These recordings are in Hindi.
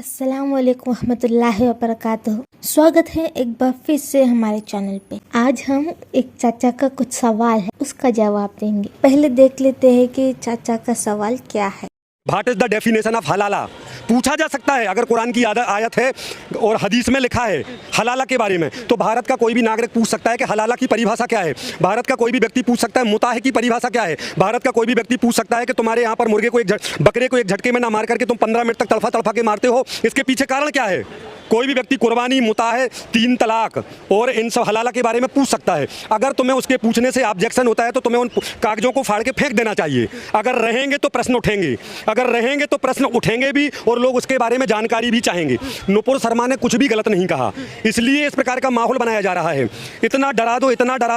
अस्सलाम वालेकुम रहमतुल्लाहि व बरकातुहू। स्वागत है एक बार फिर से हमारे चैनल पे। आज हम एक चाचा का कुछ सवाल है उसका जवाब देंगे। पहले देख लेते हैं कि चाचा का सवाल क्या है। What is the definition of हलाला? पूछा जा सकता है अगर कुरान की आयत है और हदीस में लिखा है हलाला के बारे में, तो भारत का कोई भी नागरिक पूछ सकता है कि हलाला की परिभाषा क्या है। भारत का कोई भी व्यक्ति पूछ सकता है मुताह की परिभाषा क्या है। भारत का कोई भी व्यक्ति पूछ सकता है कि तुम्हारे यहाँ पर मुर्गे को बकरे को एक झटके में ना मार करके तुम 15 मिनट तक तड़फा के मारते हो, इसके पीछे कारण क्या है। कोई भी व्यक्ति कुर्बानी, मुताह, 3 तलाक और इन सब हलाला के बारे में पूछ सकता है। अगर तुम्हें उसके पूछने से ऑब्जेक्शन होता है तो तुम्हें उन कागजों को फाड़ के फेंक देना चाहिए। अगर रहेंगे तो प्रश्न उठेंगे, अगर रहेंगे तो प्रश्न उठेंगे भी और लोग उसके बारे में जानकारी भी चाहेंगे। नुपुर शर्मा ने कुछ भी गलत नहीं कहा, इसलिए इस प्रकार का माहौल बनाया जा रहा है। इतना डरा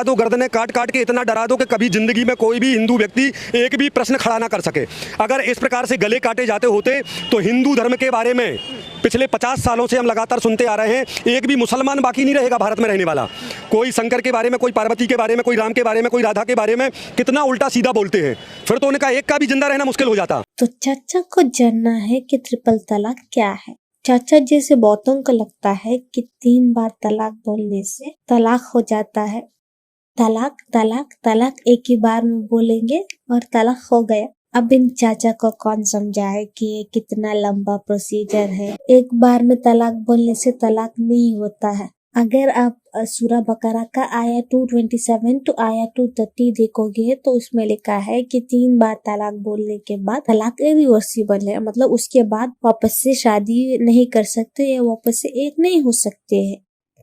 दो, गर्दनें काट के इतना डरा दो कि कभी जिंदगी में कोई भी हिंदू व्यक्ति एक भी प्रश्न खड़ा ना कर सके। अगर इस प्रकार से गले काटे जाते होते तो हिंदू धर्म के बारे में पिछले 50 सालों से हम लगातार सुनते आ रहे हैं, एक भी मुसलमान बाकी नहीं रहेगा भारत में रहने वाला। कोई शंकर के बारे में, कोई पार्वती के बारे में, कोई राम के बारे में, कोई राधा के बारे में कितना उल्टा सीधा बोलते हैं, फिर तो उनका एक का भी जिंदा रहना मुश्किल हो जाता। तो चाचा को जानना है कि ट्रिपल तलाक क्या है। चाचा जैसे बहुतों को लगता है कि 3 बार तलाक बोलने से तलाक हो जाता है। तलाक तलाक तलाक एक ही बार में बोलेंगे और तलाक हो गया। अब इन चाचा को कौन समझाए कि ये कितना लंबा प्रोसीजर है। एक बार में तलाक बोलने से तलाक नहीं होता है। अगर आप सूरा बकरा का आया 227 टू आया 230 देखोगे तो उसमें लिखा है कि 3 बार तलाक बोलने के बाद तलाक इरिवर्सिबल है, मतलब उसके बाद वापस से शादी नहीं कर सकते या वापस से एक नहीं हो सकते हैं।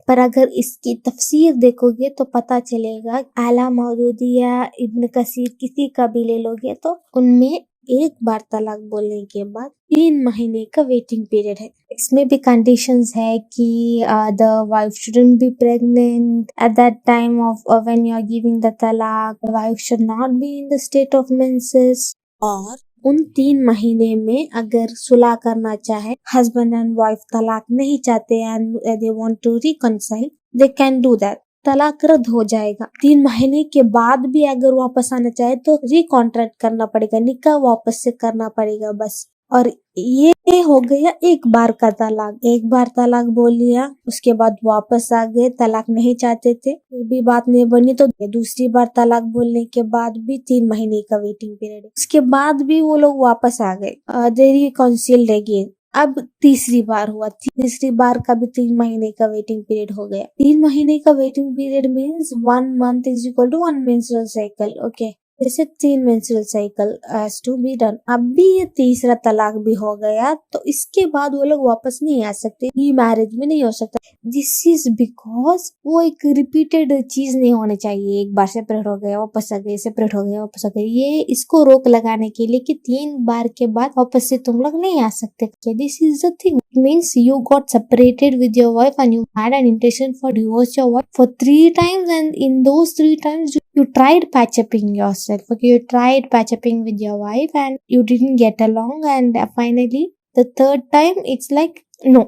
पर अगर इसकी तफसीर देखोगे तो पता चलेगा, आला मौदूदी या इब्न कसीर किसी का भी ले लोगे तो उनमें एक बार तलाक बोलने के बाद 3 महीने का वेटिंग पीरियड है। इसमें भी कंडीशंस है कि the wife shouldn't be pregnant at that time of when you are giving the तलाक, wife should not be in the state of menses, और उन 3 महीने में अगर सुलह करना चाहे, हस्बैंड एंड वाइफ तलाक नहीं चाहते and they want to reconcile, they can do that. तलाक रद्द हो जाएगा। 3 महीने के बाद भी अगर वापस आना चाहे तो रिकॉन्ट्रैक्ट करना पड़ेगा, निकाह वापस से करना पड़ेगा बस। और ये हो गया एक बार का तलाक। एक बार तलाक बोल लिया, उसके बाद वापस आ गए, तलाक नहीं चाहते थे, फिर भी बात नहीं बनी तो दूसरी बार तलाक बोलने के बाद भी 3 महीने का वेटिंग पीरियड है। उसके बाद भी वो लोग वापस आ गए, दे रिकंसील्ड अगेन। अब तीसरी बार हुआ, तीसरी बार का भी 3 महीने का वेटिंग पीरियड हो गया। 3 महीने का waiting period means 1 month is equal to 1 menstrual cycle. Okay, जैसे 3 menstrual cycle has to be done. अब भी ये तीसरा तलाक भी हो गया तो इसके बाद वो लोग वापस नहीं आ सकते, ये मैरिज में नहीं हो सकता। दिस इज बिकॉज वो एक रिपीटेड चीज नहीं होनी चाहिए। एक बार सेपरेट हो गया वापस आ गए, सेपरेट हो गया वापस आ गए, ये इसको रोक लगाने के लिए कि 3 बार के बाद वापस से तुम लोग नहीं आ सकते। This is the thing, means you got separated with your wife and you had an intention for divorce your wife for 3 times, and in those 3 times you tried patch upping yourself. Okay, you tried patch upping with your wife and you didn't get along, and finally the 3rd time it's like no,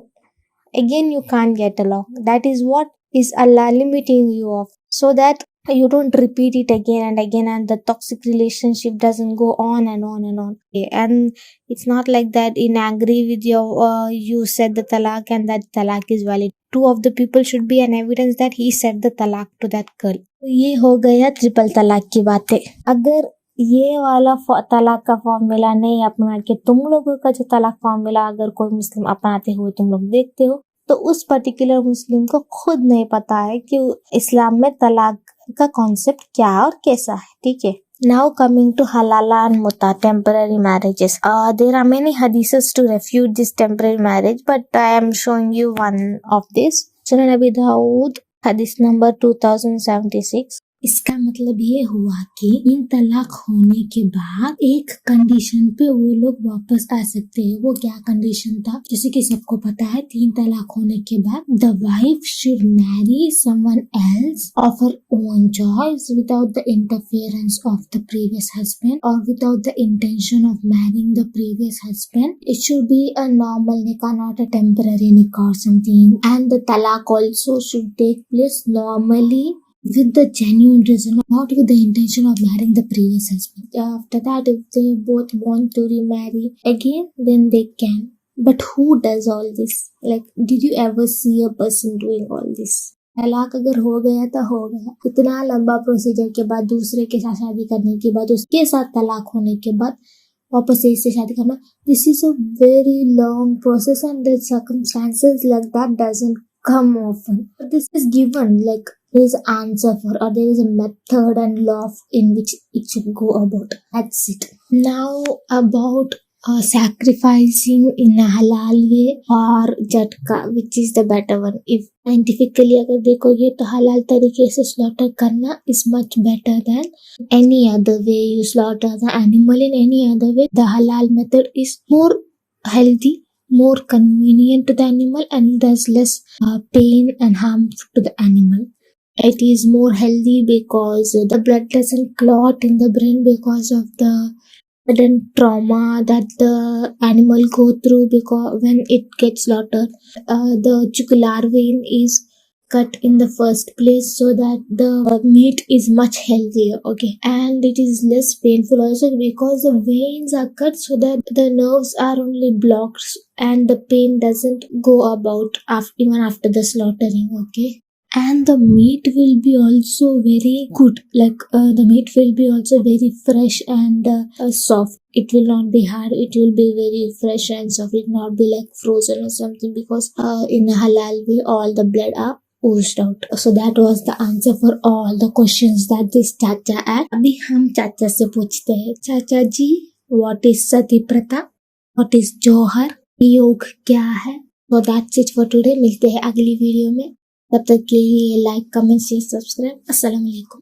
again you can't get along. That is what is Allah limiting you of, so that you don't repeat it again and again and the toxic relationship doesn't go on and on and on. Okay, and it's not like that in agree with your you said the talaq and that talaq is valid. 2 of the people should be an evidence that he said the talaq to that girl. तो ये हो गया ट्रिपल तलाक की बातें। अगर ये वाला तलाक का फॉर्मूला नहीं अपना के तुम लोगों का जो तलाक फॉर्मूला अगर कोई मुस्लिम अपनाते हुए तुम लोग देखते हो तो उस पर्टिकुलर मुस्लिम को खुद नहीं पता है कि इस्लाम में तलाक का कॉन्सेप्ट क्या और कैसा है। ठीक है, now coming to halala and muta, temporary marriages. There are many hadiths to refute this temporary marriage, but I am showing you one of this. Sunan Abi Dawud, hadith number 2076. इसका मतलब ये हुआ कि इन तलाक होने के बाद एक कंडीशन पे वो लोग वापस आ सकते हैं। वो क्या कंडीशन था, जैसे कि सबको पता है 3 तलाक होने के बाद the wife should marry someone else of her own choice without the interference of the previous husband और without the intention of marrying the previous husband. It should be a normal निकाह, नॉट अ टेम्पररी निकाह और समथिंग, एंड द तलाक also should take place normally with the genuine reason, not with the intention of marrying the previous husband. After that, if they both want to remarry again, then they can. But who does all this? Like, did you ever see a person doing all this? तलाक अगर हो गया तो हो गया, इतना लंबा प्रोसीजर के बाद, दूसरे के साथ शादी करने के बाद, उसके साथ तलाक होने के बाद वापस से इससे शादी करना, this is a very long process and the circumstances like that doesn't come often. But this is given, like there is an answer for, or there is a method and law in which it should go about. That's it. Now about sacrificing in a halal way or झटका, which is the better one. If scientifically अगर देखोगे तो हलाल तरीके से slaughter करना is much better than any other way you slaughter the animal in any other way. The halal method is more healthy, more convenient to the animal, and there's less pain and harm to the animal. It is more healthy because the blood doesn't clot in the brain because of the sudden trauma that the animal go through, because when it gets slaughtered, the jugular vein is cut in the first place so that the meat is much healthier, okay, and it is less painful also because the veins are cut so that the nerves are only blocked and the pain doesn't go about even after the slaughtering, okay. And the meat will be also very good, like the meat will be also very fresh and soft. It will not be hard, it will be very fresh and soft. It will not be like frozen or something, because in a halal way all the blood are oozed out. So that was the answer for all the questions that this चाचा asked. अभी हम चाचा से पूछते हैं, चाचा जी, what is सती प्रथा, what is जौहर, योग क्या है? So that's it for today. मिलते हैं अगली वीडियो में, तब तक के लिए लाइक, कमेंट, शेयर, सब्सक्राइब। अस्सलाम वालेकुम।